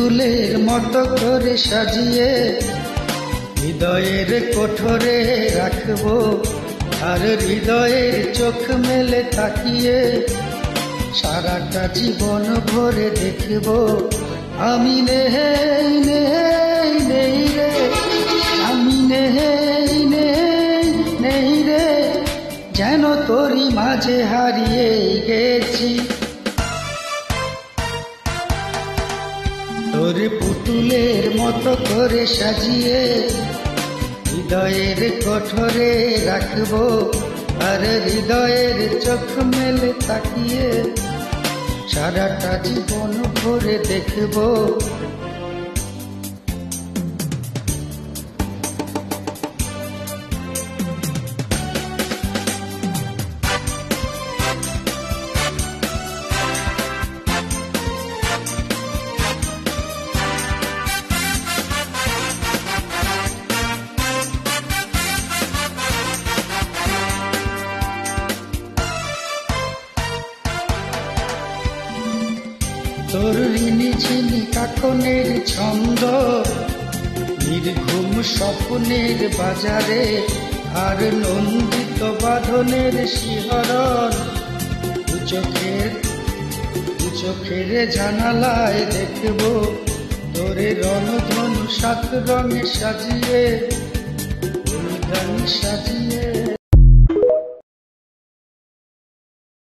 পুতুলের মতো করে সাজিয়ে হৃদয়ের কোঠরে রাখবো, আর হৃদয়ের চোখ মেলে তাকিয়ে সারাটা জীবন ভরে দেখবো। আমি নেই নেই নেই রে, আমি নেই নেই নেই রে, যেন তোরই মাঝে হারিয়ে গেছি। তোর পুতুলের মতো করে সাজিয়ে হৃদয়ের কোঠরে রাখবো, আর হৃদয়ের চোখ মেলে তাকিয়ে সারাটা জীবন ভরে দেখবো। তোর ঋণী ঝিনি কাকনের ছন্দ, নির্ঘুম স্বপ্নের বাজারে, আর নন্দিত বাঁধনের শিহরণ চোখের জানালায় দেখবো। তোরে রণধনু সাত রঙে সাজিয়ে, ফুলদানি সাজিয়ে